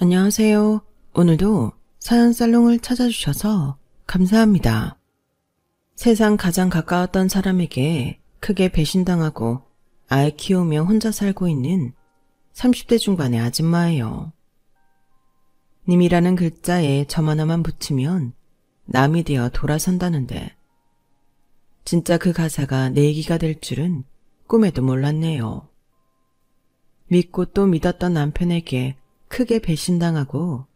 안녕하세요. 오늘도 사연 살롱을 찾아주셔서 감사합니다. 세상 가장 가까웠던 사람에게 크게 배신당하고 아이 키우며 혼자 살고 있는 30대 중반의 아줌마예요. 님이라는 글자에 점 하나만 붙이면 남이 되어 돌아선다는데 진짜 그 가사가 내 얘기가 될 줄은 꿈에도 몰랐네요. 믿고 또 믿었던 남편에게 크게 배신당하고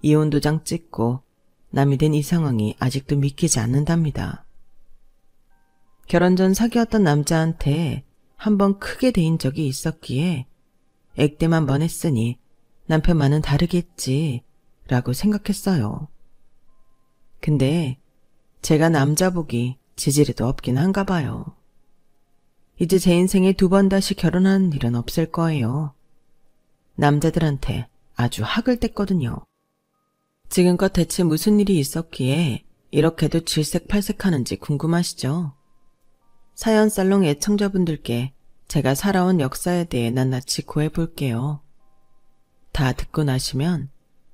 이혼 도장 찍고 남이 된 이 상황이 아직도 믿기지 않는답니다. 결혼 전 사귀었던 남자한테 한번 크게 대인 적이 있었기에 액땜 한번 했으니 남편만은 다르겠지 라고 생각했어요. 근데 제가 남자 복이 지지리도 없긴 한가 봐요. 이제 제 인생에 2번 다시 결혼하는 일은 없을 거예요. 남자들한테 아주 학을 뗐거든요. 지금껏 대체 무슨 일이 있었기에 이렇게도 질색팔색하는지 궁금하시죠? 사연 살롱 애청자분들께 제가 살아온 역사에 대해 낱낱이 구해볼게요. 다 듣고 나시면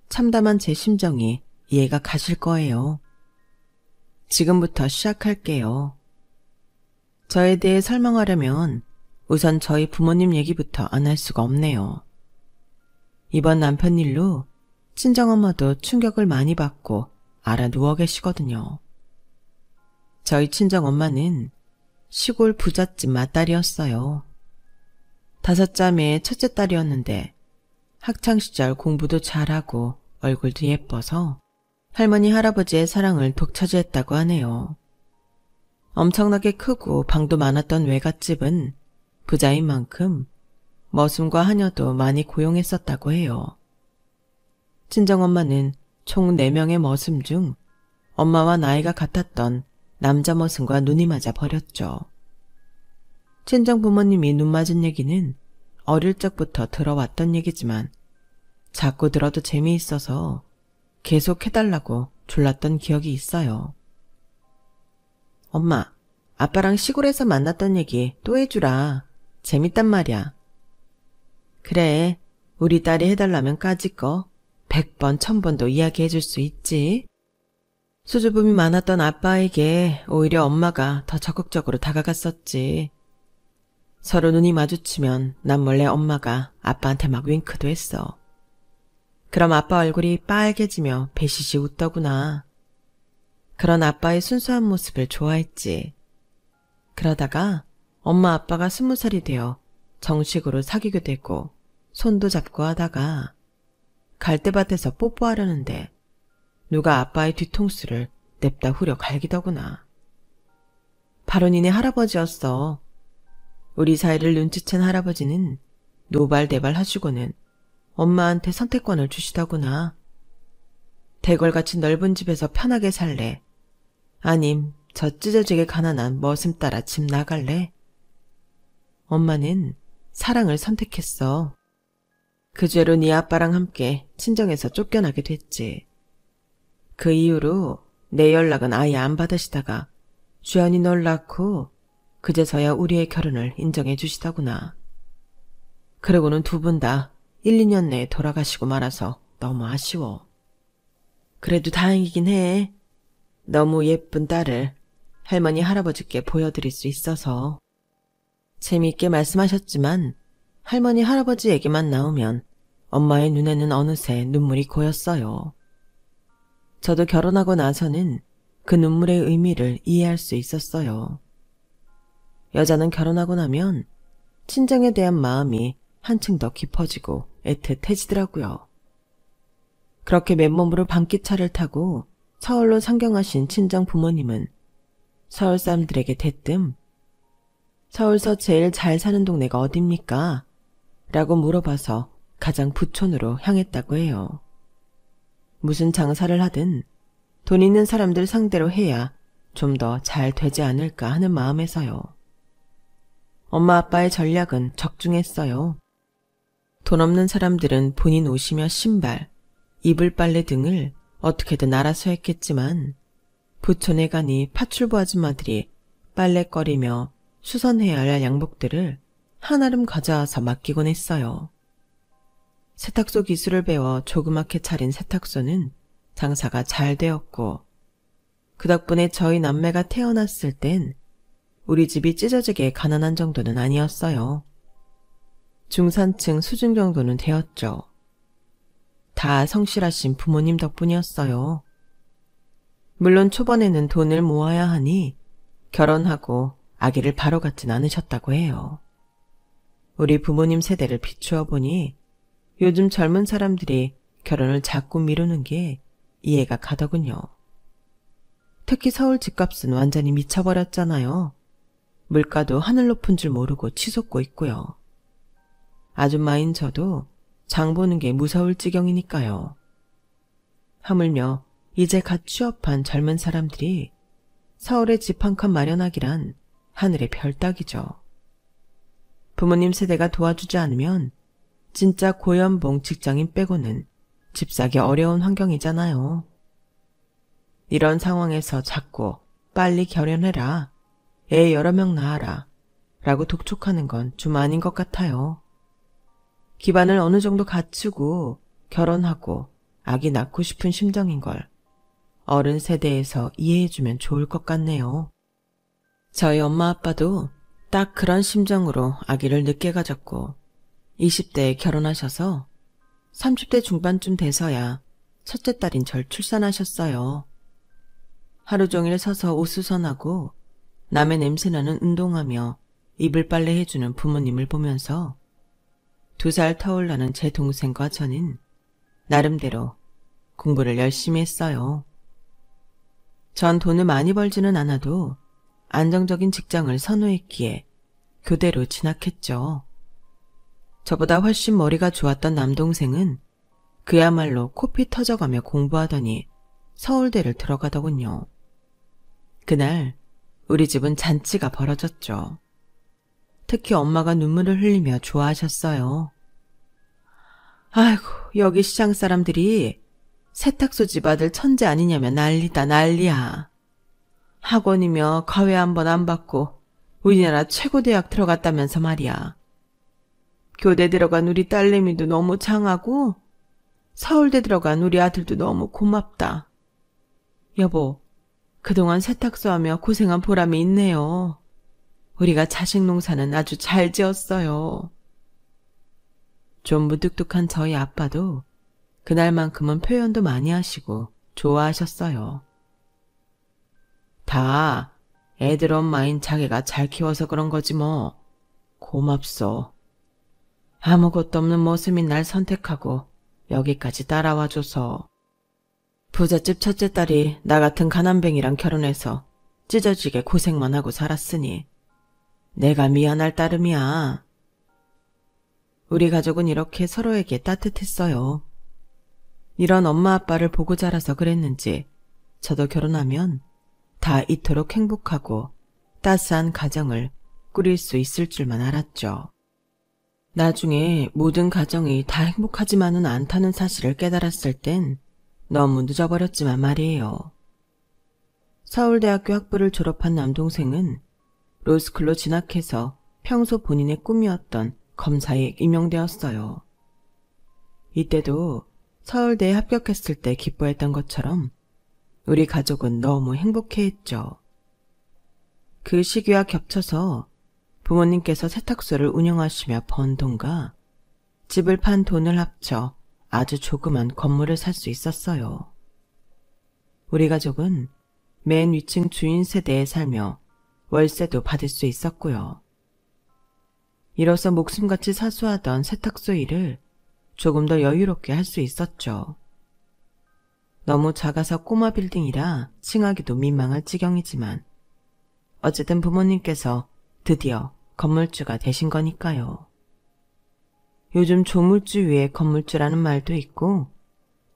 참담한 제 심정이 이해가 가실 거예요. 지금부터 시작할게요. 저에 대해 설명하려면 우선 저희 부모님 얘기부터 안 할 수가 없네요. 이번 남편 일로 친정엄마도 충격을 많이 받고 알아 누워 계시거든요. 저희 친정엄마는 시골 부잣집 맏딸이었어요. 5자매의 첫째 딸이었는데 학창시절 공부도 잘하고 얼굴도 예뻐서 할머니 할아버지의 사랑을 독차지했다고 하네요. 엄청나게 크고 방도 많았던 외갓집은 부자인 만큼 머슴과 하녀도 많이 고용했었다고 해요. 친정엄마는 총 4명의 머슴 중 엄마와 나이가 같았던 남자 머슴과 눈이 맞아 버렸죠. 친정 부모님이 눈 맞은 얘기는 어릴 적부터 들어왔던 얘기지만 자꾸 들어도 재미있어서 계속 해달라고 졸랐던 기억이 있어요. 엄마, 아빠랑 시골에서 만났던 얘기 또 해주라. 재밌단 말이야. 그래, 우리 딸이 해달라면 까짓거 100번 1000번도 이야기해줄 수 있지. 수줍음이 많았던 아빠에게 오히려 엄마가 더 적극적으로 다가갔었지. 서로 눈이 마주치면 난 몰래 엄마가 아빠한테 막 윙크도 했어. 그럼 아빠 얼굴이 빨개지며 배시시 웃더구나. 그런 아빠의 순수한 모습을 좋아했지. 그러다가 엄마 아빠가 20살이 되어 정식으로 사귀게 되고 손도 잡고 하다가 갈대밭에서 뽀뽀하려는데 누가 아빠의 뒤통수를 냅다 후려 갈기더구나. 바로 니네 할아버지였어. 우리 사이를 눈치챈 할아버지는 노발대발 하시고는 엄마한테 선택권을 주시더구나. 대궐같이 넓은 집에서 편하게 살래? 아님 저 찢어지게 가난한 머슴 따라 집 나갈래? 엄마는 사랑을 선택했어. 그 죄로 네 아빠랑 함께 친정에서 쫓겨나게 됐지. 그 이후로 내 연락은 아예 안 받으시다가 주연이 널 낳고 그제서야 우리의 결혼을 인정해 주시더구나. 그러고는 2분 다 1, 2년 내에 돌아가시고 말아서 너무 아쉬워. 그래도 다행이긴 해. 너무 예쁜 딸을 할머니 할아버지께 보여드릴 수 있어서. 재미있게 말씀하셨지만 할머니 할아버지 얘기만 나오면 엄마의 눈에는 어느새 눈물이 고였어요. 저도 결혼하고 나서는 그 눈물의 의미를 이해할 수 있었어요. 여자는 결혼하고 나면 친정에 대한 마음이 한층 더 깊어지고 애틋해지더라고요. 그렇게 맨몸으로 밤기차를 타고 서울로 상경하신 친정 부모님은 서울 사람들에게 대뜸 서울서 제일 잘 사는 동네가 어딥니까? 라고 물어봐서 가장 부촌으로 향했다고 해요. 무슨 장사를 하든 돈 있는 사람들 상대로 해야 좀 더 잘 되지 않을까 하는 마음에서요. 엄마 아빠의 전략은 적중했어요. 돈 없는 사람들은 본인 옷이며 신발, 이불 빨래 등을 어떻게든 알아서 했겠지만 부촌에 가니 파출부 아줌마들이 빨래거리며 수선해야 할 양복들을 한아름 가져와서 맡기곤 했어요. 세탁소 기술을 배워 조그맣게 차린 세탁소는 장사가 잘 되었고, 그 덕분에 저희 남매가 태어났을 땐 우리 집이 찢어지게 가난한 정도는 아니었어요. 중산층 수준 정도는 되었죠. 다 성실하신 부모님 덕분이었어요. 물론 초반에는 돈을 모아야 하니 결혼하고 아기를 바로 갖진 않으셨다고 해요. 우리 부모님 세대를 비추어 보니 요즘 젊은 사람들이 결혼을 자꾸 미루는 게 이해가 가더군요. 특히 서울 집값은 완전히 미쳐버렸잖아요. 물가도 하늘 높은 줄 모르고 치솟고 있고요. 아줌마인 저도 장 보는 게 무서울 지경이니까요. 하물며 이제 갓 취업한 젊은 사람들이 서울에 집 한 칸 마련하기란 하늘의 별 따기죠. 부모님 세대가 도와주지 않으면 진짜 고연봉 직장인 빼고는 집 사기 어려운 환경이잖아요. 이런 상황에서 자꾸 빨리 결혼해라, 애 여러 명 낳아라 라고 독촉하는 건 좀 아닌 것 같아요. 기반을 어느 정도 갖추고 결혼하고 아기 낳고 싶은 심정인 걸 어른 세대에서 이해해주면 좋을 것 같네요. 저희 엄마 아빠도 딱 그런 심정으로 아기를 늦게 가졌고 20대에 결혼하셔서 30대 중반쯤 돼서야 첫째 딸인 절 출산하셨어요. 하루 종일 서서 오수선하고 남의 냄새나는 운동하며 이불 빨래 해주는 부모님을 보면서 2살 터울 나는 제 동생과 저는 나름대로 공부를 열심히 했어요. 전 돈을 많이 벌지는 않아도 안정적인 직장을 선호했기에 교대로 진학했죠. 저보다 훨씬 머리가 좋았던 남동생은 그야말로 코피 터져가며 공부하더니 서울대를 들어가더군요. 그날 우리 집은 잔치가 벌어졌죠. 특히 엄마가 눈물을 흘리며 좋아하셨어요. 아이고, 여기 시장 사람들이 세탁소 집 아들 천재 아니냐며 난리다 난리야. 학원이며 과외 한 번 안 받고 우리나라 최고 대학 들어갔다면서 말이야. 교대 들어간 우리 딸내미도 너무 장하고 서울대 들어간 우리 아들도 너무 고맙다. 여보, 그동안 세탁소 하며 고생한 보람이 있네요. 우리가 자식 농사는 아주 잘 지었어요. 좀 무뚝뚝한 저희 아빠도 그날만큼은 표현도 많이 하시고 좋아하셨어요. 다 애들 엄마인 자기가 잘 키워서 그런 거지 뭐. 고맙소. 아무것도 없는 모습인 날 선택하고 여기까지 따라와줘서. 부잣집 첫째 딸이 나 같은 가난뱅이랑 결혼해서 찢어지게 고생만 하고 살았으니 내가 미안할 따름이야. 우리 가족은 이렇게 서로에게 따뜻했어요. 이런 엄마 아빠를 보고 자라서 그랬는지 저도 결혼하면 다 이토록 행복하고 따스한 가정을 꾸릴 수 있을 줄만 알았죠. 나중에 모든 가정이 다 행복하지만은 않다는 사실을 깨달았을 땐 너무 늦어버렸지만 말이에요. 서울대학교 학부를 졸업한 남동생은 로스쿨로 진학해서 평소 본인의 꿈이었던 검사에 임용되었어요. 이때도 서울대에 합격했을 때 기뻐했던 것처럼 우리 가족은 너무 행복해했죠. 그 시기와 겹쳐서 부모님께서 세탁소를 운영하시며 번 돈과 집을 판 돈을 합쳐 아주 조그만 건물을 살 수 있었어요. 우리 가족은 맨 위층 주인 세대에 살며 월세도 받을 수 있었고요. 이로써 목숨같이 사수하던 세탁소 일을 조금 더 여유롭게 할 수 있었죠. 너무 작아서 꼬마 빌딩이라 칭하기도 민망할 지경이지만 어쨌든 부모님께서 드디어 건물주가 되신 거니까요. 요즘 조물주 위에 건물주라는 말도 있고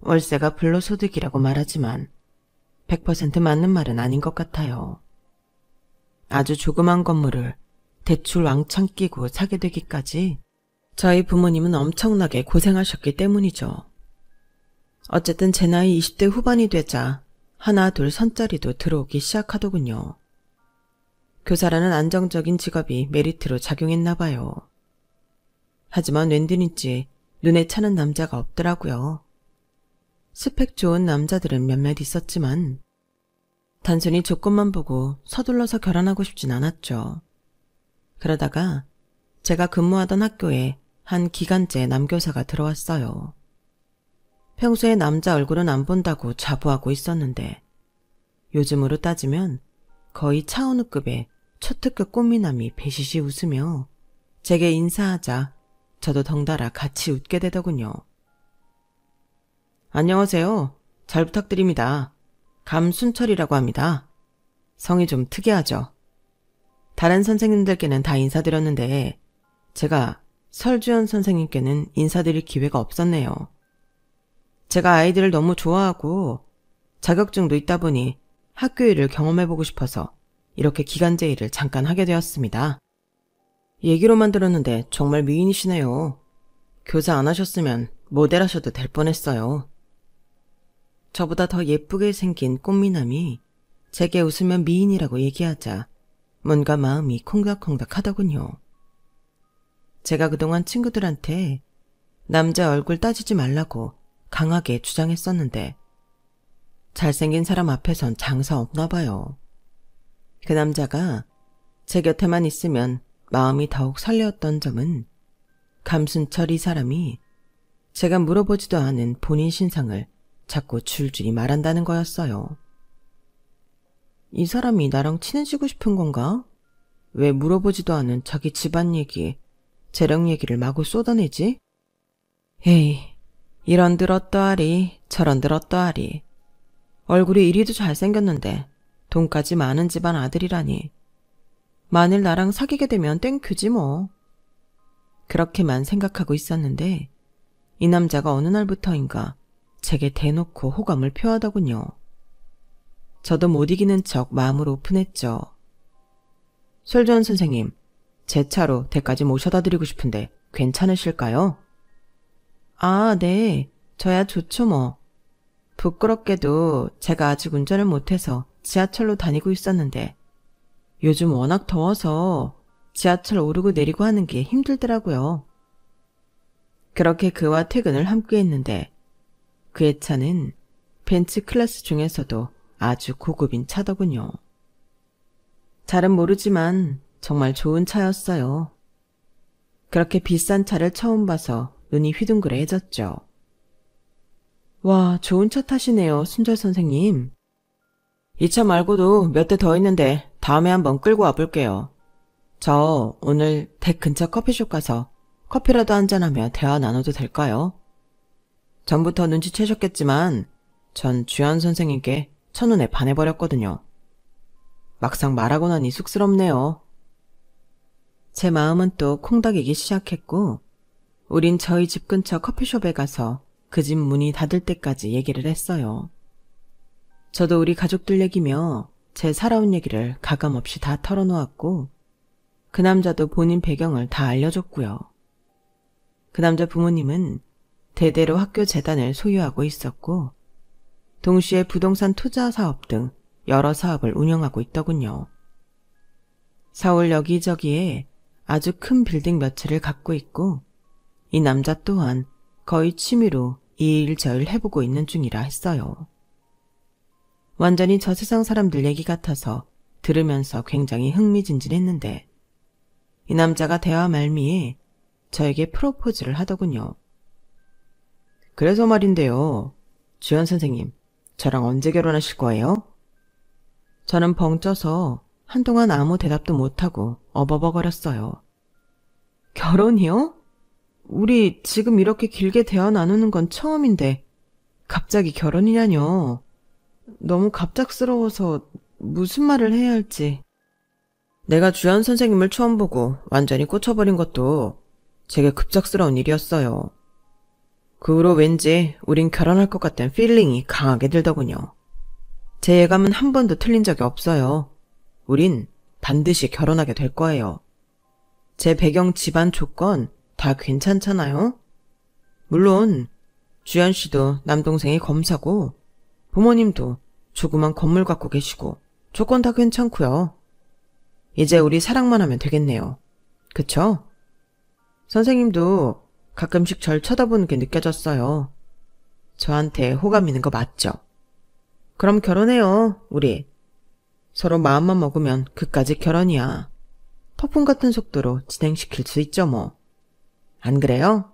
월세가 불로소득이라고 말하지만 100% 맞는 말은 아닌 것 같아요. 아주 조그만 건물을 대출 왕창 끼고 사게 되기까지 저희 부모님은 엄청나게 고생하셨기 때문이죠. 어쨌든 제 나이 20대 후반이 되자 하나 둘 선짜리도 들어오기 시작하더군요. 교사라는 안정적인 직업이 메리트로 작용했나 봐요. 하지만 웬일인지 눈에 차는 남자가 없더라고요. 스펙 좋은 남자들은 몇몇 있었지만 단순히 조건만 보고 서둘러서 결혼하고 싶진 않았죠. 그러다가 제가 근무하던 학교에 한 기간제 남교사가 들어왔어요. 평소에 남자 얼굴은 안 본다고 자부하고 있었는데 요즘으로 따지면 거의 차은우급의 초특급 꽃미남이 배시시 웃으며 제게 인사하자 저도 덩달아 같이 웃게 되더군요. 안녕하세요. 잘 부탁드립니다. 감순철이라고 합니다. 성이 좀 특이하죠? 다른 선생님들께는 다 인사드렸는데 제가 설주연 선생님께는 인사드릴 기회가 없었네요. 제가 아이들을 너무 좋아하고 자격증도 있다 보니 학교 일을 경험해보고 싶어서 이렇게 기간제 일을 잠깐 하게 되었습니다. 얘기로만 들었는데 정말 미인이시네요. 교사 안 하셨으면 모델 하셔도 될 뻔했어요. 저보다 더 예쁘게 생긴 꽃미남이 제게 웃으면 미인이라고 얘기하자 뭔가 마음이 콩닥콩닥 하더군요. 제가 그동안 친구들한테 남자 얼굴 따지지 말라고 강하게 주장했었는데 잘생긴 사람 앞에선 장사 없나 봐요. 그 남자가 제 곁에만 있으면 마음이 더욱 설레었던 점은 감순철 이 사람이 제가 물어보지도 않은 본인 신상을 자꾸 줄줄이 말한다는 거였어요. 이 사람이 나랑 친해지고 싶은 건가? 왜 물어보지도 않은 자기 집안 얘기, 재력 얘기를 마구 쏟아내지? 에이, 이런들 어떠하리 저런들 어떠하리. 얼굴이 이리도 잘생겼는데 돈까지 많은 집안 아들이라니. 만일 나랑 사귀게 되면 땡큐지 뭐. 그렇게만 생각하고 있었는데 이 남자가 어느 날부터인가 제게 대놓고 호감을 표하더군요. 저도 못 이기는 척 마음을 오픈했죠. 설주연 선생님, 제 차로 댁까지 모셔다 드리고 싶은데 괜찮으실까요? 아, 네. 저야 좋죠 뭐. 부끄럽게도 제가 아직 운전을 못해서 지하철로 다니고 있었는데 요즘 워낙 더워서 지하철 오르고 내리고 하는 게 힘들더라고요. 그렇게 그와 퇴근을 함께 했는데 그의 차는 벤츠 클래스 중에서도 아주 고급인 차더군요. 잘은 모르지만 정말 좋은 차였어요. 그렇게 비싼 차를 처음 봐서 눈이 휘둥그레해졌죠. 와, 좋은 차 타시네요, 순절 선생님. 이 차 말고도 몇 대 더 있는데 다음에 한번 끌고 와볼게요. 저 오늘 댁 근처 커피숍 가서 커피라도 한잔하며 대화 나눠도 될까요? 전부터 눈치채셨겠지만 전 주연 선생님께 첫눈에 반해버렸거든요. 막상 말하고 나니 쑥스럽네요. 제 마음은 또 콩닥이기 시작했고 우린 저희 집 근처 커피숍에 가서 그 집 문이 닫을 때까지 얘기를 했어요. 저도 우리 가족들 얘기며 제 살아온 얘기를 가감없이 다 털어놓았고 그 남자도 본인 배경을 다 알려줬고요. 그 남자 부모님은 대대로 학교 재단을 소유하고 있었고 동시에 부동산 투자 사업 등 여러 사업을 운영하고 있더군요. 서울 여기저기에 아주 큰 빌딩 몇 채를 갖고 있고 이 남자 또한 거의 취미로 이 일 저 일 해보고 있는 중이라 했어요. 완전히 저 세상 사람들 얘기 같아서 들으면서 굉장히 흥미진진했는데 이 남자가 대화 말미에 저에게 프로포즈를 하더군요. 그래서 말인데요. 주연 선생님, 저랑 언제 결혼하실 거예요? 저는 벙쪄서 한동안 아무 대답도 못하고 어버버거렸어요. 결혼이요? 우리 지금 이렇게 길게 대화 나누는 건 처음인데 갑자기 결혼이냐뇨. 너무 갑작스러워서 무슨 말을 해야 할지. 내가 주연 선생님을 처음 보고 완전히 꽂혀버린 것도 되게 급작스러운 일이었어요. 그 후로 왠지 우린 결혼할 것 같은 필링이 강하게 들더군요. 제 예감은 한 번도 틀린 적이 없어요. 우린 반드시 결혼하게 될 거예요. 제 배경 집안 조건 다 괜찮잖아요? 물론 주연 씨도 남동생이 검사고 부모님도 조그만 건물 갖고 계시고 조건 다 괜찮고요. 이제 우리 사랑만 하면 되겠네요. 그쵸? 선생님도 가끔씩 절 쳐다보는 게 느껴졌어요. 저한테 호감 있는 거 맞죠? 그럼 결혼해요, 우리. 서로 마음만 먹으면 그까지 결혼이야. 폭풍 같은 속도로 진행시킬 수 있죠, 뭐. 안 그래요?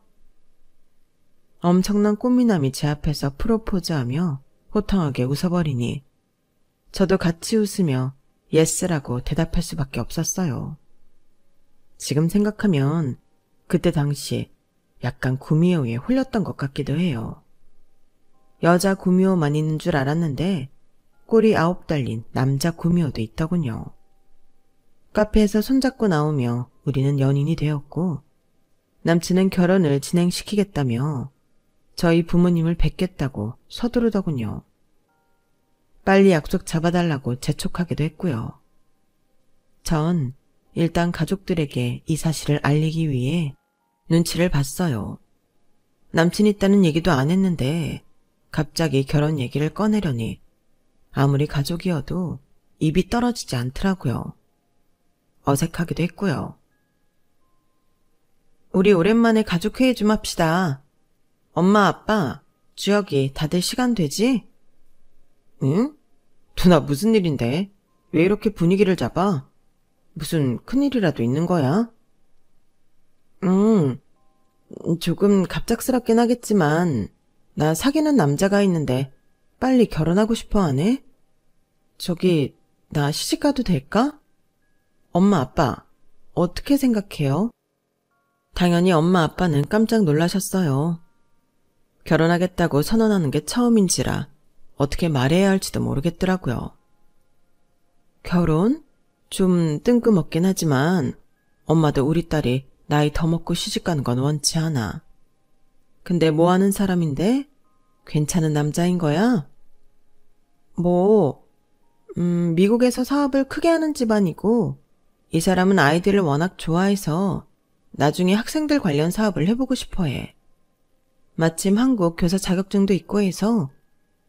엄청난 꽃미남이 제 앞에서 프로포즈하며 호탕하게 웃어버리니 저도 같이 웃으며 예스라고 대답할 수밖에 없었어요. 지금 생각하면 그때 당시 약간 구미호에 홀렸던 것 같기도 해요. 여자 구미호만 있는 줄 알았는데 꼬리 9 달린 남자 구미호도 있더군요. 카페에서 손잡고 나오며 우리는 연인이 되었고 남친은 결혼을 진행시키겠다며 저희 부모님을 뵙겠다고 서두르더군요. 빨리 약속 잡아달라고 재촉하기도 했고요. 전 일단 가족들에게 이 사실을 알리기 위해 눈치를 봤어요. 남친 있다는 얘기도 안 했는데 갑자기 결혼 얘기를 꺼내려니 아무리 가족이어도 입이 떨어지지 않더라고요. 어색하기도 했고요. 우리 오랜만에 가족회의 좀 합시다. 엄마, 아빠, 주혁이 다들 시간 되지? 응? 누나 무슨 일인데? 왜 이렇게 분위기를 잡아? 무슨 큰일이라도 있는 거야? 조금 갑작스럽긴 하겠지만 나 사귀는 남자가 있는데 빨리 결혼하고 싶어 하네? 저기 나 시집가도 될까? 엄마, 아빠 어떻게 생각해요? 당연히 엄마, 아빠는 깜짝 놀라셨어요. 결혼하겠다고 선언하는 게 처음인지라 어떻게 말해야 할지도 모르겠더라고요. 결혼? 좀 뜬금없긴 하지만 엄마도 우리 딸이 나이 더 먹고 시집가는 건 원치 않아. 근데 뭐 하는 사람인데? 괜찮은 남자인 거야? 미국에서 사업을 크게 하는 집안이고 이 사람은 아이들을 워낙 좋아해서 나중에 학생들 관련 사업을 해보고 싶어 해. 마침 한국 교사 자격증도 있고 해서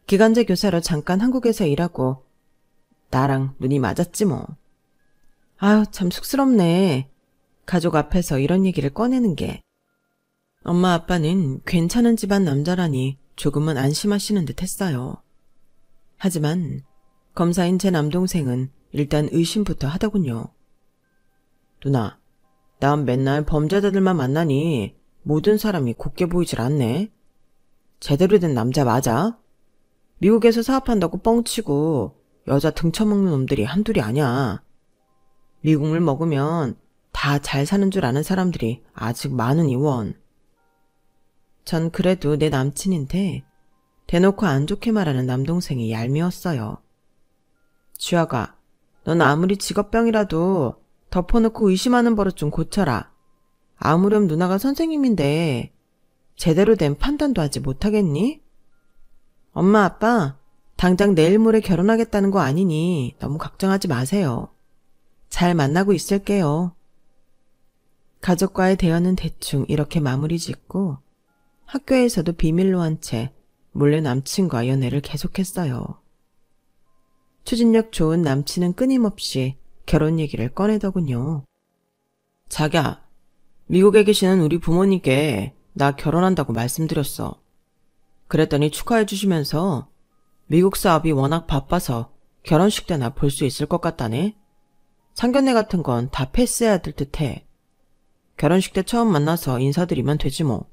기간제 교사로 잠깐 한국에서 일하고 나랑 눈이 맞았지 뭐. 아유, 참 쑥스럽네. 가족 앞에서 이런 얘기를 꺼내는 게. 엄마 아빠는 괜찮은 집안 남자라니 조금은 안심하시는 듯 했어요. 하지만 검사인 제 남동생은 일단 의심부터 하더군요. 누나, 난 맨날 범죄자들만 만나니 모든 사람이 곱게 보이질 않네. 제대로 된 남자 맞아? 미국에서 사업한다고 뻥치고 여자 등쳐먹는 놈들이 한둘이 아니야. 미국물 먹으면 다 잘 사는 줄 아는 사람들이 아직 많으니 원. 전 그래도 내 남친인데 대놓고 안 좋게 말하는 남동생이 얄미웠어요. 주아가, 넌 아무리 직업병이라도 덮어놓고 의심하는 버릇 좀 고쳐라. 아무렴 누나가 선생님인데 제대로 된 판단도 하지 못하겠니? 엄마 아빠 당장 내일 모레 결혼하겠다는 거 아니니 너무 걱정하지 마세요. 잘 만나고 있을게요. 가족과의 대화는 대충 이렇게 마무리 짓고 학교에서도 비밀로 한 채 몰래 남친과 연애를 계속했어요. 추진력 좋은 남친은 끊임없이 결혼 얘기를 꺼내더군요. 자기야, 미국에 계시는 우리 부모님께 나 결혼한다고 말씀드렸어. 그랬더니 축하해 주시면서 미국 사업이 워낙 바빠서 결혼식 때나 볼 수 있을 것 같다네. 상견례 같은 건 다 패스해야 될 듯해. 결혼식 때 처음 만나서 인사드리면 되지 뭐.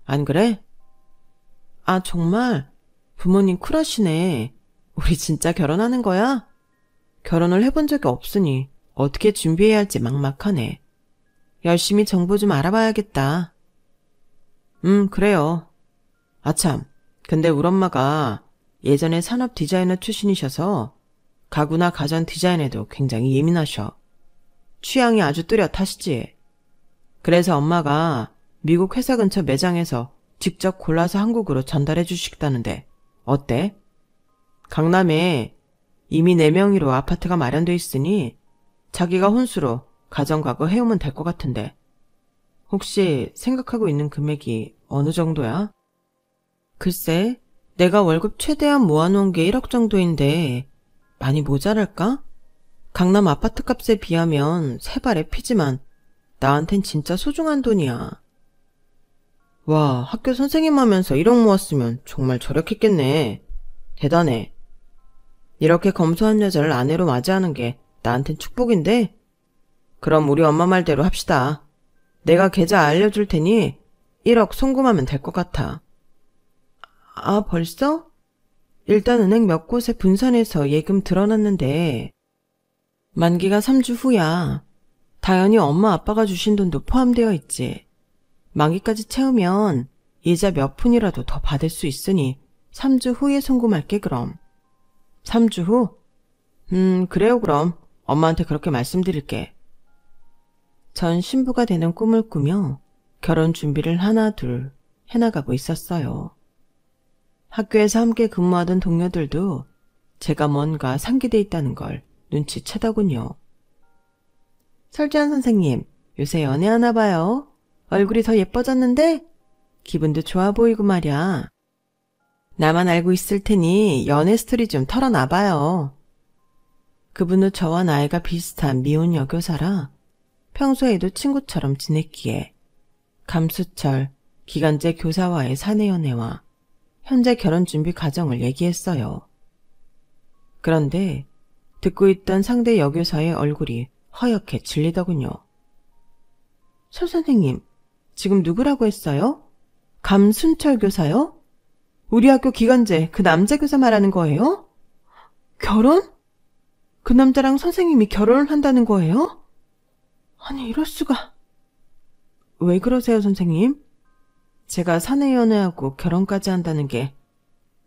안 그래? 아, 정말? 부모님 쿨하시네. 우리 진짜 결혼하는 거야? 결혼을 해본 적이 없으니 어떻게 준비해야 할지 막막하네. 열심히 정보 좀 알아봐야겠다. 그래요. 아참, 근데 우리 엄마가 예전에 산업 디자이너 출신이셔서 가구나 가전 디자인에도 굉장히 예민하셔. 취향이 아주 뚜렷하시지. 그래서 엄마가 미국 회사 근처 매장에서 직접 골라서 한국으로 전달해 주시겠다는데 어때? 강남에 이미 4명이로 아파트가 마련돼 있으니 자기가 혼수로 가전가구 해오면 될 것 같은데 혹시 생각하고 있는 금액이 어느 정도야? 글쎄, 내가 월급 최대한 모아놓은 게 1억 정도인데 많이 모자랄까? 강남 아파트 값에 비하면 세 발의 피지만 나한텐 진짜 소중한 돈이야. 와, 학교 선생님 하면서 1억 모았으면 정말 절약했겠네. 대단해. 이렇게 검소한 여자를 아내로 맞이하는 게 나한텐 축복인데? 그럼 우리 엄마 말대로 합시다. 내가 계좌 알려줄 테니 1억 송금하면 될 것 같아. 아, 벌써? 일단 은행 몇 곳에 분산해서 예금 들어놨는데 만기가 3주 후야. 당연히 엄마 아빠가 주신 돈도 포함되어 있지. 만기까지 채우면 이자 몇 푼이라도 더 받을 수 있으니 3주 후에 송금할게 그럼. 3주 후? 그래요 그럼. 엄마한테 그렇게 말씀드릴게. 전 신부가 되는 꿈을 꾸며 결혼 준비를 하나 둘 해나가고 있었어요. 학교에서 함께 근무하던 동료들도 제가 뭔가 상기돼 있다는 걸 눈치채더군요. 설주한 선생님, 요새 연애하나 봐요. 얼굴이 더 예뻐졌는데? 기분도 좋아 보이고 말이야. 나만 알고 있을 테니 연애 스토리 좀 털어놔봐요. 그분도 저와 나이가 비슷한 미혼 여교사라 평소에도 친구처럼 지냈기에 감수철, 기간제 교사와의 사내 연애와 현재 결혼 준비 과정을 얘기했어요. 그런데 듣고 있던 상대 여교사의 얼굴이 허옇게 질리더군요. 설 선생님, 지금 누구라고 했어요? 감순철 교사요? 우리 학교 기간제 그 남자 교사 말하는 거예요? 결혼? 그 남자랑 선생님이 결혼을 한다는 거예요? 아니, 이럴 수가. 왜 그러세요, 선생님? 제가 사내 연애하고 결혼까지 한다는 게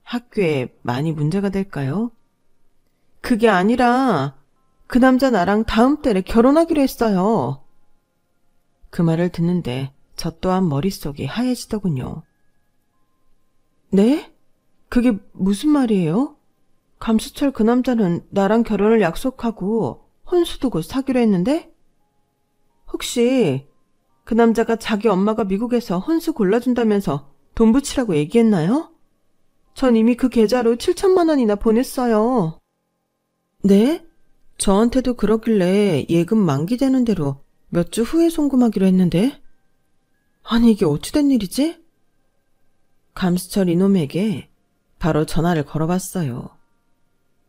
학교에 많이 문제가 될까요? 그게 아니라 그 남자 나랑 다음 달에 결혼하기로 했어요. 그 말을 듣는데 저 또한 머릿속이 하얘지더군요. 네? 그게 무슨 말이에요? 감수철 그 남자는 나랑 결혼을 약속하고 혼수도 곧 사기로 했는데? 혹시 그 남자가 자기 엄마가 미국에서 혼수 골라준다면서 돈 붙이라고 얘기했나요? 전 이미 그 계좌로 7천만 원이나 보냈어요. 네? 저한테도 그러길래 예금 만기되는 대로 몇 주 후에 송금하기로 했는데? 아니, 이게 어찌된 일이지? 감수철 이놈에게 바로 전화를 걸어봤어요.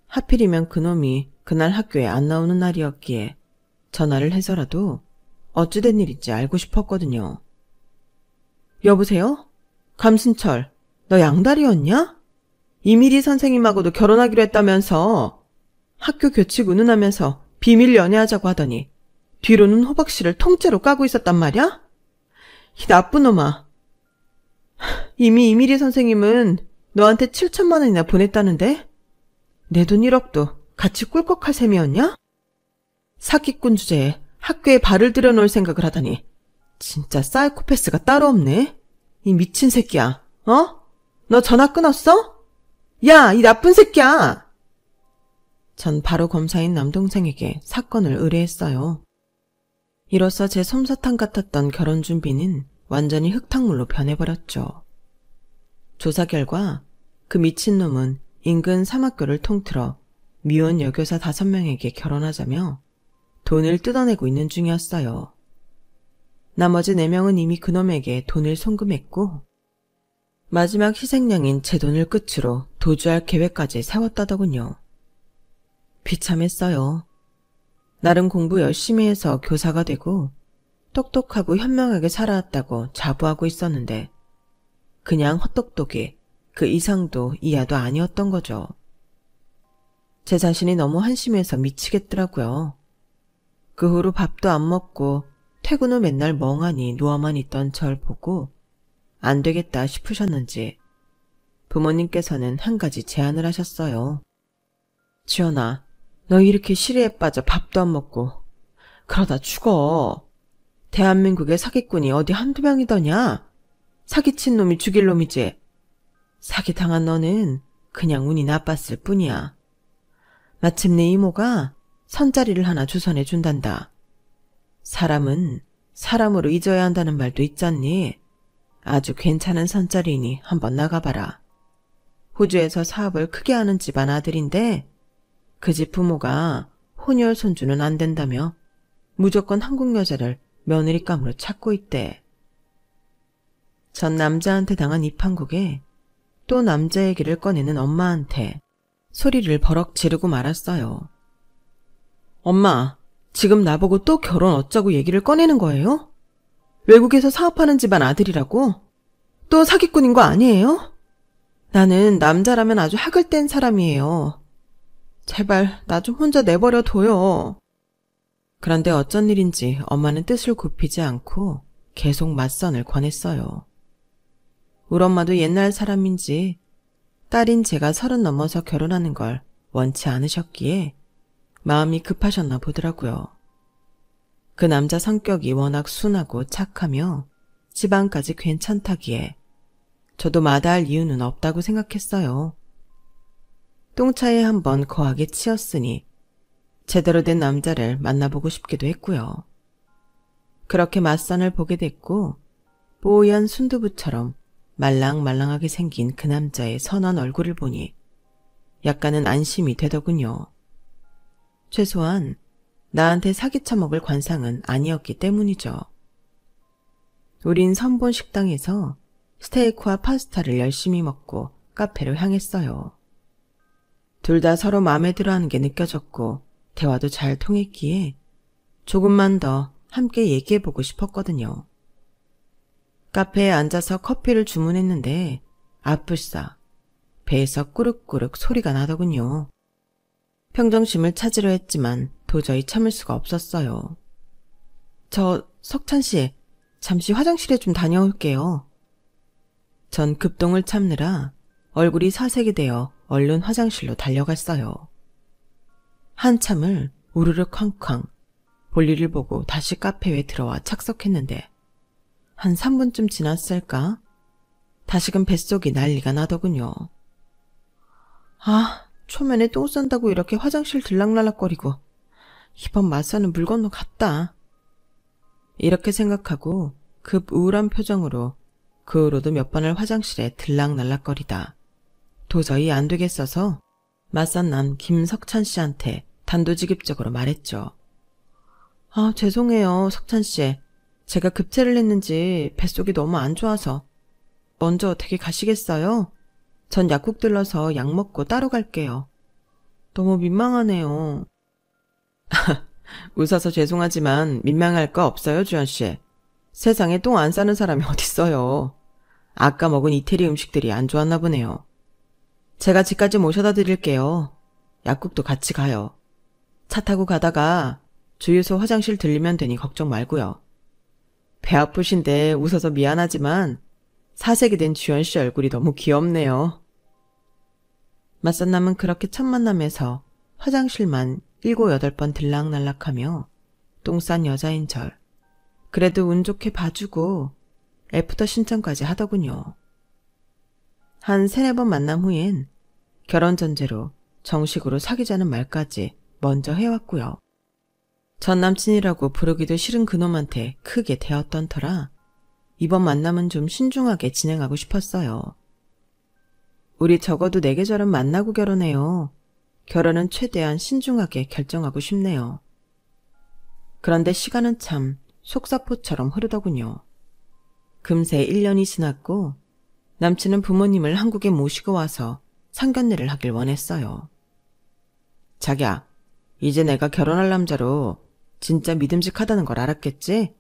하필이면 그놈이 그날 학교에 안 나오는 날이었기에 전화를 해서라도 어찌된 일인지 알고 싶었거든요. 여보세요? 감순철, 너 양다리였냐? 이미리 선생님하고도 결혼하기로 했다면서 학교 교칙 운운하면서 비밀 연애하자고 하더니 뒤로는 호박씨를 통째로 까고 있었단 말이야? 이 나쁜 놈아. 이미 이미리 선생님은 너한테 7천만 원이나 보냈다는데? 내 돈 1억도 같이 꿀꺽할 셈이었냐? 사기꾼 주제에 학교에 발을 들여놓을 생각을 하다니 진짜 사이코패스가 따로 없네. 이 미친 새끼야. 어? 너 전화 끊었어? 야, 이 나쁜 새끼야. 전 바로 검사인 남동생에게 사건을 의뢰했어요. 이로써 제 솜사탕 같았던 결혼 준비는 완전히 흙탕물로 변해버렸죠. 조사 결과 그 미친놈은 인근 사막교를 통틀어 미혼 여교사 5명에게 결혼하자며 돈을 뜯어내고 있는 중이었어요. 나머지 4명은 이미 그놈에게 돈을 송금했고 마지막 희생양인 제 돈을 끝으로 도주할 계획까지 세웠다더군요. 비참했어요. 나름 공부 열심히 해서 교사가 되고 똑똑하고 현명하게 살아왔다고 자부하고 있었는데 그냥 헛똑똑이 그 이상도 이하도 아니었던 거죠. 제 자신이 너무 한심해서 미치겠더라고요. 그 후로 밥도 안 먹고 퇴근 후 맨날 멍하니 누워만 있던 절 보고 안 되겠다 싶으셨는지 부모님께서는 한 가지 제안을 하셨어요. 지연아, 너 이렇게 시리에 빠져 밥도 안 먹고 그러다 죽어. 대한민국의 사기꾼이 어디 한두 명이더냐? 사기친 놈이 죽일 놈이지. 사기당한 너는 그냥 운이 나빴을 뿐이야. 마침내 이모가 선자리를 하나 주선해 준단다. 사람은 사람으로 잊어야 한다는 말도 있잖니. 아주 괜찮은 선자리니 한번 나가봐라. 호주에서 사업을 크게 하는 집안 아들인데 그 집 부모가 혼혈 손주는 안 된다며 무조건 한국 여자를 며느리감으로 찾고 있대. 전 남자한테 당한 이 판국에 또 남자 얘기를 꺼내는 엄마한테 소리를 버럭 지르고 말았어요. 엄마, 지금 나보고 또 결혼 어쩌고 얘기를 꺼내는 거예요? 외국에서 사업하는 집안 아들이라고? 또 사기꾼인 거 아니에요? 나는 남자라면 아주 학을 뗀 사람이에요. 제발 나 좀 혼자 내버려 둬요. 그런데 어쩐 일인지 엄마는 뜻을 굽히지 않고 계속 맞선을 권했어요. 우리 엄마도 옛날 사람인지 딸인 제가 30 넘어서 결혼하는 걸 원치 않으셨기에 마음이 급하셨나 보더라고요. 그 남자 성격이 워낙 순하고 착하며 집안까지 괜찮다기에 저도 마다할 이유는 없다고 생각했어요. 똥차에 한번 거하게 치였으니 제대로 된 남자를 만나보고 싶기도 했고요. 그렇게 맞선을 보게 됐고 뽀얀 순두부처럼 말랑말랑하게 생긴 그 남자의 선한 얼굴을 보니 약간은 안심이 되더군요. 최소한 나한테 사기쳐먹을 관상은 아니었기 때문이죠. 우린 선본 식당에서 스테이크와 파스타를 열심히 먹고 카페로 향했어요. 둘 다 서로 마음에 들어하는 게 느껴졌고 대화도 잘 통했기에 조금만 더 함께 얘기해보고 싶었거든요. 카페에 앉아서 커피를 주문했는데 아뿔싸 배에서 꾸룩꾸룩 소리가 나더군요. 평정심을 찾으려 했지만 도저히 참을 수가 없었어요. 석찬씨, 잠시 화장실에 좀 다녀올게요. 전 급동을 참느라 얼굴이 사색이 되어 얼른 화장실로 달려갔어요. 한참을 우르르 쾅쾅 볼일을 보고 다시 카페에 들어와 착석했는데 한 3분쯤 지났을까? 다시금 뱃속이 난리가 나더군요. 초면에 똥 싼다고 이렇게 화장실 들락날락거리고 이번 맞선은 물 건너 갔다. 이렇게 생각하고 급 우울한 표정으로 그 후로도 몇 번을 화장실에 들락날락거리다 도저히 안 되겠어서 맞선남 김석찬 씨한테 단도직입적으로 말했죠. 죄송해요, 석찬 씨. 제가 급체를 했는지 뱃속이 너무 안 좋아서. 먼저 댁에 가시겠어요? 전 약국 들러서 약 먹고 따로 갈게요. 너무 민망하네요. 웃어서 죄송하지만 민망할 거 없어요, 주연씨. 세상에 똥 안 싸는 사람이 어딨어요. 아까 먹은 이태리 음식들이 안 좋았나 보네요. 제가 집까지 모셔다 드릴게요. 약국도 같이 가요. 차 타고 가다가 주유소 화장실 들리면 되니 걱정 말고요. 배 아프신데 웃어서 미안하지만 사색이 된 주연씨 얼굴이 너무 귀엽네요. 맞선남은 그렇게 첫 만남에서 화장실만 7, 8번 들락날락하며 똥 싼 여자인 절 그래도 운 좋게 봐주고 애프터 신청까지 하더군요. 한 3, 4번 만남 후엔 결혼 전제로 정식으로 사귀자는 말까지 먼저 해왔고요. 전 남친이라고 부르기도 싫은 그놈한테 크게 대었던 터라 이번 만남은 좀 신중하게 진행하고 싶었어요. 우리 적어도 내 계절은 만나고 결혼해요. 결혼은 최대한 신중하게 결정하고 싶네요. 그런데 시간은 참 속사포처럼 흐르더군요. 금세 1년이 지났고 남친은 부모님을 한국에 모시고 와서 상견례를 하길 원했어요. 자기야, 이제 내가 결혼할 남자로 진짜 믿음직하다는 걸 알았겠지?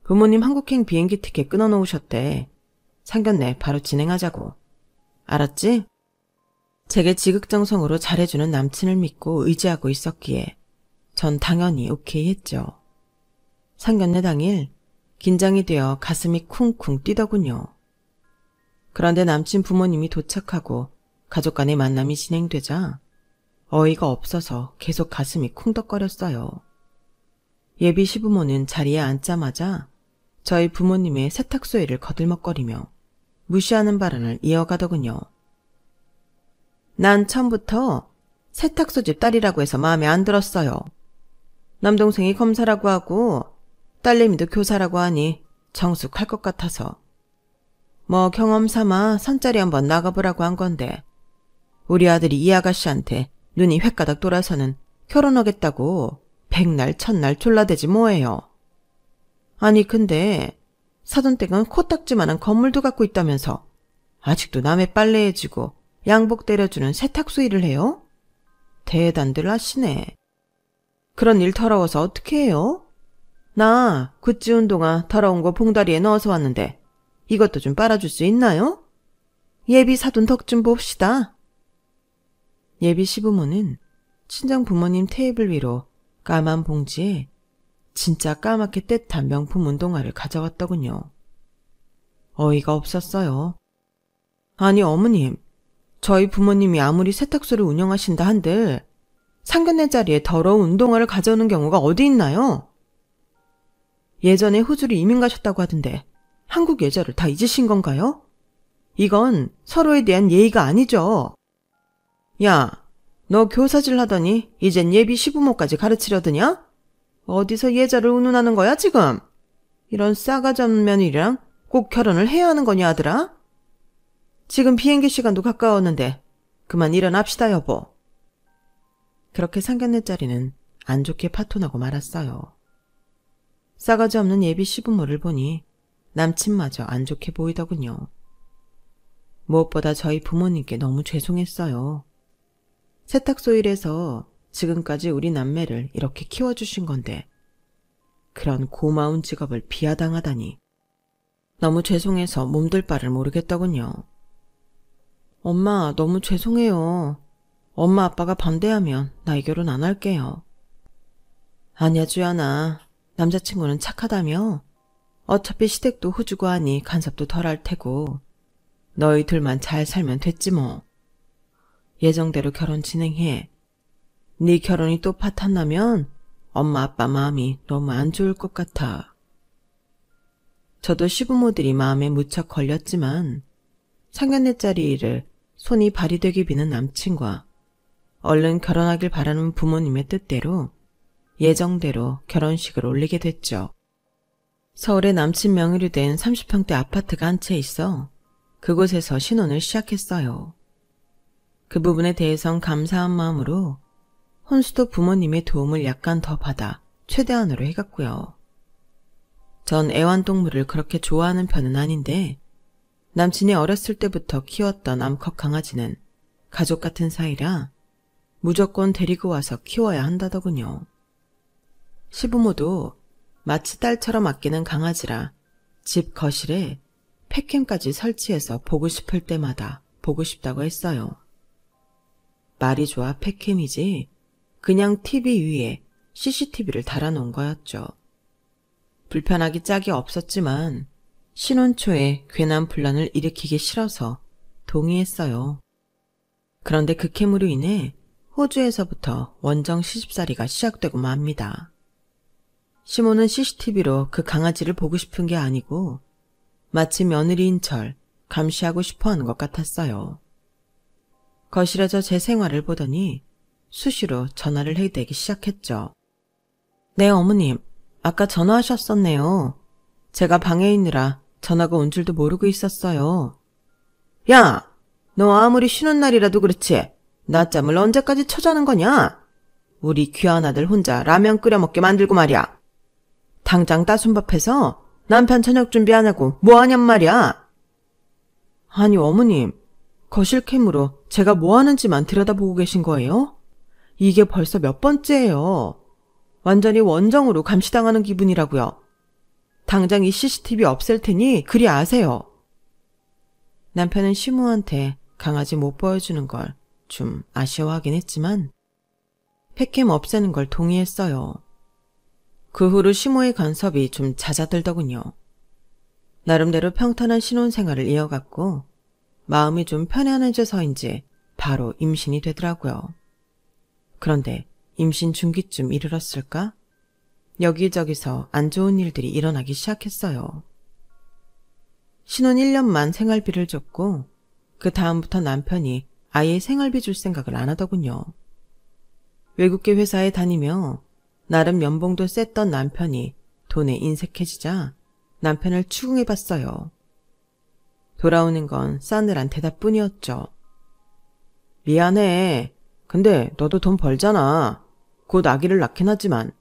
부모님 한국행 비행기 티켓 끊어놓으셨대. 상견례 바로 진행하자고. 알았지? 제게 지극정성으로 잘해주는 남친을 믿고 의지하고 있었기에 전 당연히 오케이 했죠. 상견례 당일 긴장이 되어 가슴이 쿵쿵 뛰더군요. 그런데 남친 부모님이 도착하고 가족 간의 만남이 진행되자 어이가 없어서 계속 가슴이 쿵덕거렸어요. 예비 시부모는 자리에 앉자마자 저희 부모님의 세탁소에를 거들먹거리며 무시하는 발언을 이어가더군요. 난 처음부터 세탁소 집 딸이라고 해서 마음에 안 들었어요. 남동생이 검사라고 하고 딸내미도 교사라고 하니 정숙할 것 같아서. 뭐 경험 삼아 선자리 한번 나가보라고 한 건데 우리 아들이 이 아가씨한테 눈이 횟가닥 돌아서는 결혼하겠다고 백날 첫날 졸라대지 뭐예요. 아니 근데 사돈댁은 코딱지만한 건물도 갖고 있다면서 아직도 남의 빨래해주고 양복 때려주는 세탁소 일을 해요? 대단들 하시네. 그런 일 더러워서 어떻게 해요? 나 구찌 운동화 더러운 거 봉다리에 넣어서 왔는데 이것도 좀 빨아줄 수 있나요? 예비 사돈 덕 좀 봅시다. 예비 시부모는 친정 부모님 테이블 위로 까만 봉지에 진짜 까맣게 떼탄 명품 운동화를 가져왔더군요. 어이가 없었어요. 아니 어머님, 저희 부모님이 아무리 세탁소를 운영하신다 한들 상견례 자리에 더러운 운동화를 가져오는 경우가 어디 있나요? 예전에 호주로 이민 가셨다고 하던데 한국 예절을 다 잊으신 건가요? 이건 서로에 대한 예의가 아니죠. 야, 너 교사질 하더니 이젠 예비 시부모까지 가르치려드냐? 어디서 예절을 운운하는 거야 지금? 이런 싸가지 없는 며느리랑 꼭 결혼을 해야 하는 거냐 아들아? 지금 비행기 시간도 가까웠는데 그만 일어납시다 여보. 그렇게 상견례 자리는 안 좋게 파토나고 말았어요. 싸가지 없는 예비 시부모를 보니 남친마저 안 좋게 보이더군요. 무엇보다 저희 부모님께 너무 죄송했어요. 세탁소 일에서 지금까지 우리 남매를 이렇게 키워주신 건데 그런 고마운 직업을 비하당하다니 너무 죄송해서 몸둘 바를 모르겠더군요. 엄마 너무 죄송해요. 엄마 아빠가 반대하면 나 이 결혼 안 할게요. 아니야 주연아, 남자친구는 착하다며? 어차피 시댁도 호주고 하니 간섭도 덜 할 테고 너희 둘만 잘 살면 됐지 뭐. 예정대로 결혼 진행해. 네 결혼이 또 파탄나면 엄마 아빠 마음이 너무 안 좋을 것 같아. 저도 시부모들이 마음에 무척 걸렸지만 상견례 자리 일을 손이 발이 되게 비는 남친과 얼른 결혼하길 바라는 부모님의 뜻대로 예정대로 결혼식을 올리게 됐죠. 서울에 남친 명의로 된 30평대 아파트가 한 채 있어 그곳에서 신혼을 시작했어요. 그 부분에 대해선 감사한 마음으로 혼수도 부모님의 도움을 약간 더 받아 최대한으로 해갔고요. 전 애완동물을 그렇게 좋아하는 편은 아닌데 남친이 어렸을 때부터 키웠던 암컷 강아지는 가족 같은 사이라 무조건 데리고 와서 키워야 한다더군요. 시부모도 마치 딸처럼 아끼는 강아지라 집 거실에 팩캠까지 설치해서 보고 싶을 때마다 보고 싶다고 했어요. 말이 좋아 팩캠이지 그냥 TV 위에 CCTV를 달아놓은 거였죠. 불편하기 짝이 없었지만 신혼 초에 괜한 분란을 일으키기 싫어서 동의했어요. 그런데 그 캠으로 인해 호주에서부터 원정 시집살이가 시작되고 맙니다. 시모는 CCTV로 그 강아지를 보고 싶은 게 아니고 마치 며느리인 절 감시하고 싶어하는 것 같았어요. 거실에서 제 생활을 보더니 수시로 전화를 해대기 시작했죠. 네 어머님, 아까 전화하셨었네요. 제가 방에 있느라 전화가 온 줄도 모르고 있었어요. 야, 너 아무리 쉬는 날이라도 그렇지 낮잠을 언제까지 쳐자는 거냐? 우리 귀한 아들 혼자 라면 끓여 먹게 만들고 말이야. 당장 따순밥해서 남편 저녁 준비 안 하고 뭐하냔 말이야. 아니 어머님, 거실캠으로 제가 뭐하는지만 들여다보고 계신 거예요? 이게 벌써 몇 번째예요. 완전히 원정으로 감시당하는 기분이라고요. 당장 이 CCTV 없앨 테니 그리 아세요. 남편은 시모한테 강아지 못 보여주는 걸 좀 아쉬워하긴 했지만 팩캠 없애는 걸 동의했어요. 그 후로 시모의 간섭이 좀 잦아들더군요. 나름대로 평탄한 신혼생활을 이어갔고 마음이 좀 편안해져서인지 바로 임신이 되더라고요. 그런데 임신 중기쯤 이르렀을까? 여기저기서 안 좋은 일들이 일어나기 시작했어요. 신혼 1년만 생활비를 줬고 그 다음부터 남편이 아예 생활비 줄 생각을 안 하더군요. 외국계 회사에 다니며 나름 연봉도 셌던 남편이 돈에 인색해지자 남편을 추궁해봤어요. 돌아오는 건 싸늘한 대답뿐이었죠. 미안해. 근데 너도 돈 벌잖아. 곧 아기를 낳긴 하지만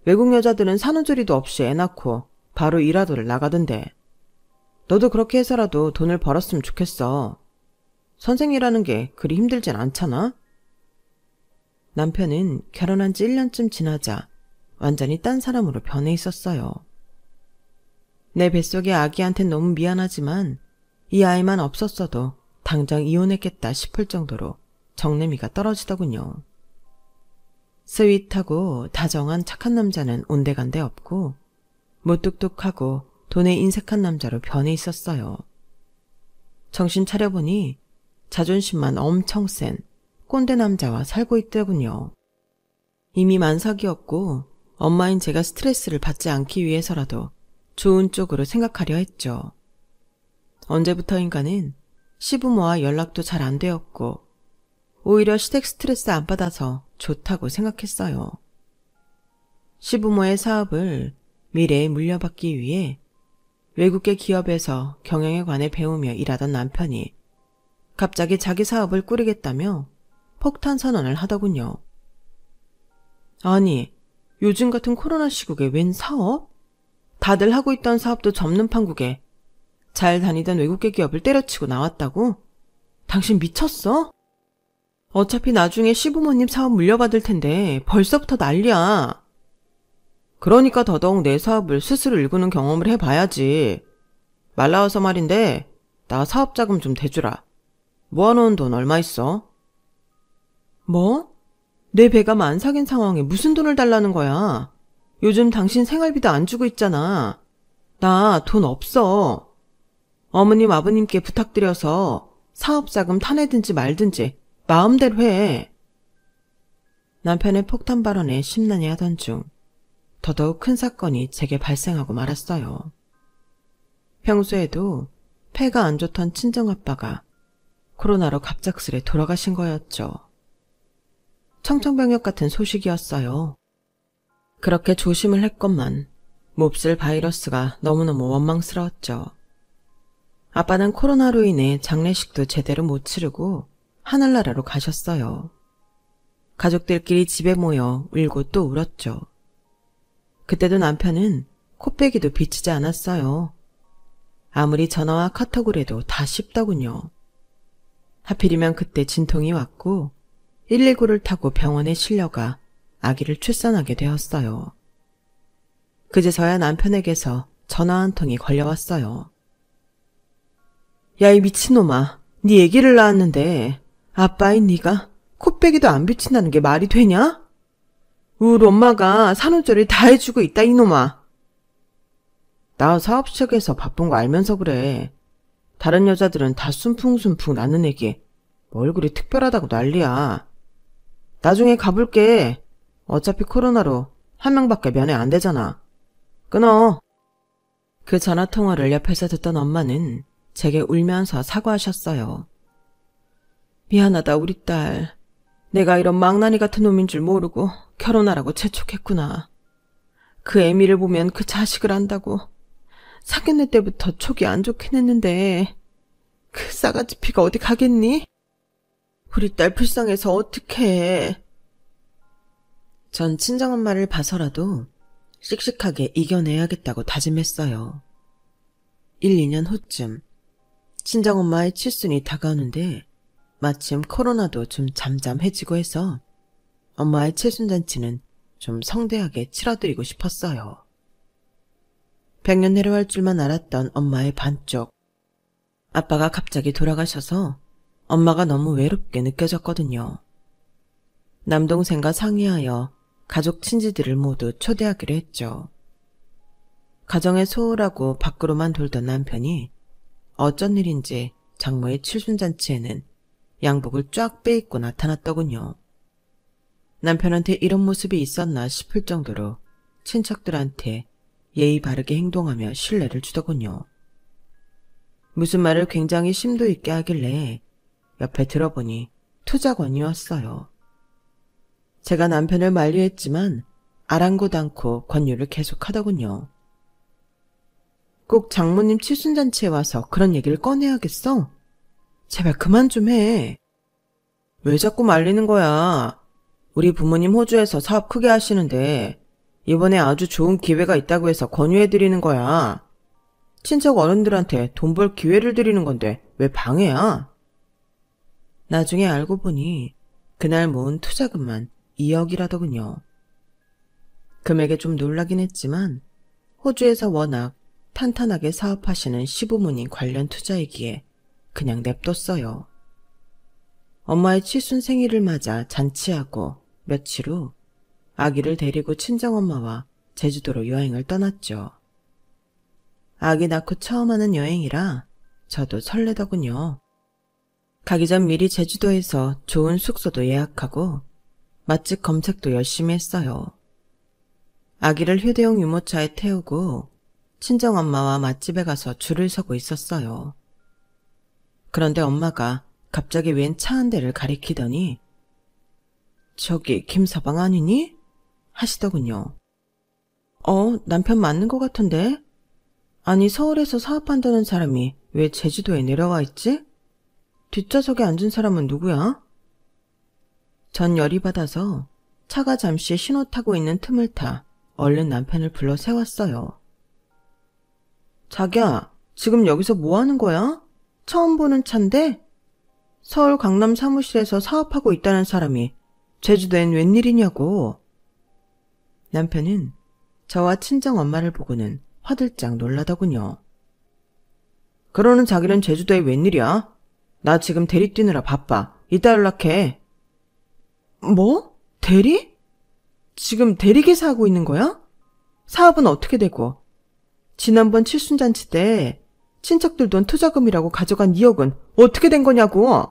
외국 여자들은 산후조리도 없이 애 낳고 바로 일하더를 나가던데. 너도 그렇게 해서라도 돈을 벌었으면 좋겠어. 선생이라는 게 그리 힘들진 않잖아? 남편은 결혼한 지 1년쯤 지나자 완전히 딴 사람으로 변해 있었어요. 내 뱃속의 아기한텐 너무 미안하지만 이 아이만 없었어도 당장 이혼했겠다 싶을 정도로 정내미가 떨어지더군요. 스윗하고 다정한 착한 남자는 온데간데 없고 무뚝뚝하고 돈에 인색한 남자로 변해 있었어요. 정신 차려보니 자존심만 엄청 센 꼰대 남자와 살고 있더군요. 이미 만삭이었고 엄마인 제가 스트레스를 받지 않기 위해서라도 좋은 쪽으로 생각하려 했죠. 언제부터인가는 시부모와 연락도 잘 안 되었고 오히려 시댁 스트레스 안 받아서 좋다고 생각했어요. 시부모의 사업을 미래에 물려받기 위해 외국계 기업에서 경영에 관해 배우며 일하던 남편이 갑자기 자기 사업을 꾸리겠다며 폭탄 선언을 하더군요. 아니, 요즘 같은 코로나 시국에 웬 사업? 다들 하고 있던 사업도 접는 판국에 잘 다니던 외국계 기업을 때려치고 나왔다고? 당신 미쳤어? 어차피 나중에 시부모님 사업 물려받을 텐데 벌써부터 난리야. 그러니까 더더욱 내 사업을 스스로 일구는 경험을 해봐야지. 말 나와서 말인데 나 사업자금 좀 대주라. 모아놓은 돈 얼마 있어? 뭐? 내 배가 만삭인 상황에 무슨 돈을 달라는 거야? 요즘 당신 생활비도 안 주고 있잖아. 나 돈 없어. 어머님 아버님께 부탁드려서 사업자금 타내든지 말든지 마음대로 해. 남편의 폭탄 발언에 심란해 하던 중 더더욱 큰 사건이 제게 발생하고 말았어요. 평소에도 폐가 안 좋던 친정아빠가 코로나로 갑작스레 돌아가신 거였죠. 청천벽력 같은 소식이었어요. 그렇게 조심을 했건만 몹쓸 바이러스가 너무너무 원망스러웠죠. 아빠는 코로나로 인해 장례식도 제대로 못 치르고 하늘나라로 가셨어요. 가족들끼리 집에 모여 울고 또 울었죠. 그때도 남편은 코빼기도 비치지 않았어요. 아무리 전화와 카톡을 해도 다 씹더군요. 하필이면 그때 진통이 왔고 119를 타고 병원에 실려가 아기를 출산하게 되었어요. 그제서야 남편에게서 전화 한 통이 걸려왔어요. 야, 이 미친놈아, 네 애기를 낳았는데 아빠인 네가 코빼기도 안 비친다는 게 말이 되냐? 우리 엄마가 산후조리 다 해주고 있다, 이놈아. 나 사업 시작해서 바쁜 거 알면서 그래. 다른 여자들은 다 순풍순풍 낳는 애기 뭐 얼굴이 특별하다고 난리야. 나중에 가볼게. 어차피 코로나로 한 명밖에 면회 안 되잖아. 끊어. 그 전화통화를 옆에서 듣던 엄마는 제게 울면서 사과하셨어요. 미안하다 우리 딸. 내가 이런 망나니 같은 놈인 줄 모르고 결혼하라고 재촉했구나. 그 애미를 보면 그 자식을 안다고. 사귀는 때부터 촉이 안 좋긴 했는데 그 싸가지 피가 어디 가겠니? 우리 딸 불쌍해서 어떡해. 전 친정엄마를 봐서라도 씩씩하게 이겨내야겠다고 다짐했어요. 1, 2년 후쯤 친정엄마의 칠순이 다가오는데 마침 코로나도 좀 잠잠해지고 해서 엄마의 칠순잔치는 좀 성대하게 치러드리고 싶었어요. 100년 내려갈 줄만 알았던 엄마의 반쪽. 아빠가 갑자기 돌아가셔서 엄마가 너무 외롭게 느껴졌거든요. 남동생과 상의하여 가족 친지들을 모두 초대하기로 했죠. 가정에 소홀하고 밖으로만 돌던 남편이 어쩐 일인지 장모의 칠순잔치에는 양복을 쫙 빼입고 나타났더군요. 남편한테 이런 모습이 있었나 싶을 정도로 친척들한테 예의 바르게 행동하며 신뢰를 주더군요. 무슨 말을 굉장히 심도 있게 하길래 옆에 들어보니 투자권이었어요. 제가 남편을 만류했지만 아랑곳 않고 권유를 계속하더군요. 꼭 장모님 칠순잔치에 와서 그런 얘기를 꺼내야겠어? 제발 그만 좀 해. 왜 자꾸 말리는 거야? 우리 부모님 호주에서 사업 크게 하시는데 이번에 아주 좋은 기회가 있다고 해서 권유해드리는 거야. 친척 어른들한테 돈 벌 기회를 드리는 건데 왜 방해야? 나중에 알고 보니 그날 모은 투자금만 2억이라더군요. 금액에 좀 놀라긴 했지만 호주에서 워낙 탄탄하게 사업하시는 시부모님 관련 투자이기에 그냥 냅뒀어요. 엄마의 칠순 생일을 맞아 잔치하고 며칠 후 아기를 데리고 친정엄마와 제주도로 여행을 떠났죠. 아기 낳고 처음 하는 여행이라 저도 설레더군요. 가기 전 미리 제주도에서 좋은 숙소도 예약하고 맛집 검색도 열심히 했어요. 아기를 휴대용 유모차에 태우고 친정엄마와 맛집에 가서 줄을 서고 있었어요. 그런데 엄마가 갑자기 웬 차 한 대를 가리키더니 저기 김서방 아니니? 하시더군요. 남편 맞는 것 같은데? 아니 서울에서 사업한다는 사람이 왜 제주도에 내려와 있지? 뒷좌석에 앉은 사람은 누구야? 전 열이 받아서 차가 잠시 신호 타고 있는 틈을 타 얼른 남편을 불러 세웠어요. 자기야, 지금 여기서 뭐 하는 거야? 처음 보는 차인데? 서울 강남 사무실에서 사업하고 있다는 사람이 제주도엔 웬일이냐고. 남편은 저와 친정엄마를 보고는 화들짝 놀라더군요. 그러는 자기는 제주도에 웬일이야? 나 지금 대리 뛰느라 바빠. 이따 연락해. 뭐? 대리? 지금 대리기사 하고 있는 거야? 사업은 어떻게 되고? 지난번 칠순잔치 때 친척들 돈 투자금이라고 가져간 2억은 어떻게 된 거냐고.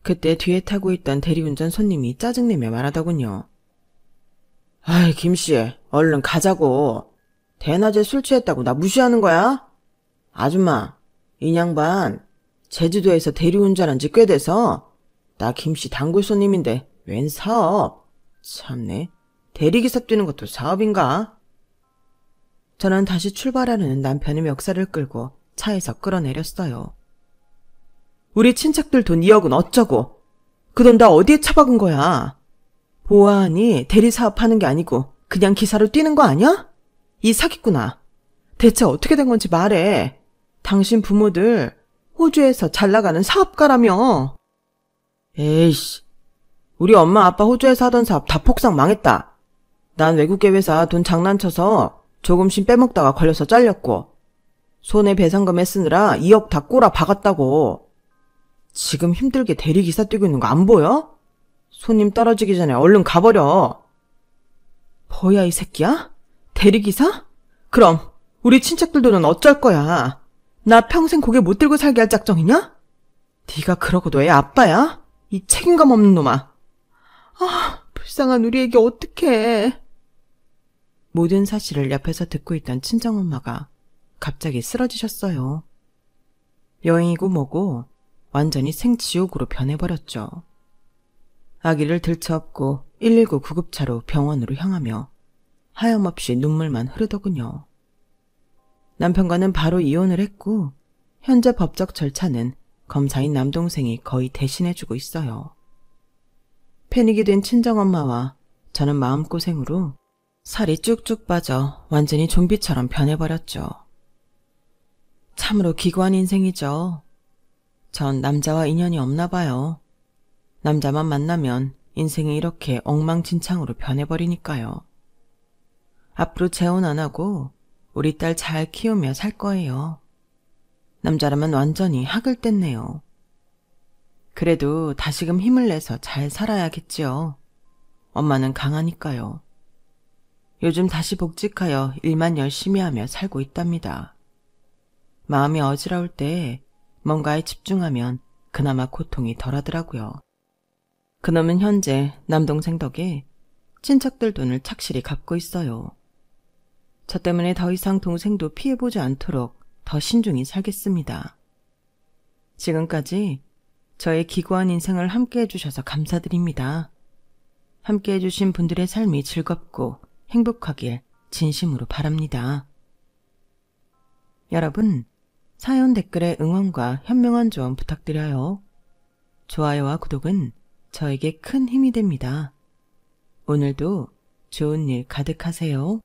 그때 뒤에 타고 있던 대리운전 손님이 짜증내며 말하더군요. 아이 김씨, 얼른 가자고. 대낮에 술 취했다고 나 무시하는 거야? 아줌마, 이 양반 제주도에서 대리운전한 지 꽤 돼서 나 김씨 단골 손님인데 웬 사업? 참네, 대리기사 뛰는 것도 사업인가? 저는 다시 출발하는 남편의 멱살을 끌고 차에서 끌어내렸어요. 우리 친척들 돈 2억은 어쩌고? 그 돈 다 어디에 처박은 거야? 보아하니 대리사업하는 게 아니고 그냥 기사로 뛰는 거 아니야? 이 사기꾼아, 대체 어떻게 된 건지 말해. 당신 부모들 호주에서 잘 나가는 사업가라며. 에이씨, 우리 엄마 아빠 호주에서 하던 사업 다 폭삭 망했다. 난 외국계 회사 돈 장난쳐서 조금씩 빼먹다가 걸려서 잘렸고 손해배상금에 쓰느라 2억 다 꼬라 박았다고. 지금 힘들게 대리기사 뛰고 있는 거 안 보여? 손님 떨어지기 전에 얼른 가버려. 뭐야 이 새끼야? 대리기사? 그럼 우리 친척들 돈은 어쩔 거야? 나 평생 고개 못 들고 살게 할 작정이냐? 네가 그러고도 애 아빠야? 이 책임감 없는 놈아. 불쌍한 우리 애기 어떡해. 모든 사실을 옆에서 듣고 있던 친정엄마가 갑자기 쓰러지셨어요. 여행이고 뭐고 완전히 생지옥으로 변해버렸죠. 아기를 들쳐업고 119 구급차로 병원으로 향하며 하염없이 눈물만 흐르더군요. 남편과는 바로 이혼을 했고 현재 법적 절차는 검사인 남동생이 거의 대신해주고 있어요. 패닉이 된 친정엄마와 저는 마음고생으로 살이 쭉쭉 빠져 완전히 좀비처럼 변해버렸죠. 참으로 기구한 인생이죠. 전 남자와 인연이 없나 봐요. 남자만 만나면 인생이 이렇게 엉망진창으로 변해버리니까요. 앞으로 재혼 안 하고 우리 딸 잘 키우며 살 거예요. 남자라면 완전히 학을 뗐네요. 그래도 다시금 힘을 내서 잘 살아야겠지요. 엄마는 강하니까요. 요즘 다시 복직하여 일만 열심히 하며 살고 있답니다. 마음이 어지러울 때 뭔가에 집중하면 그나마 고통이 덜하더라고요. 그놈은 현재 남동생 덕에 친척들 돈을 착실히 갚고 있어요. 저 때문에 더 이상 동생도 피해보지 않도록 더 신중히 살겠습니다. 지금까지 저의 기구한 인생을 함께 해주셔서 감사드립니다. 함께 해주신 분들의 삶이 즐겁고 행복하길 진심으로 바랍니다. 여러분, 사연 댓글에 응원과 현명한 조언 부탁드려요. 좋아요와 구독은 저에게 큰 힘이 됩니다. 오늘도 좋은 일 가득하세요.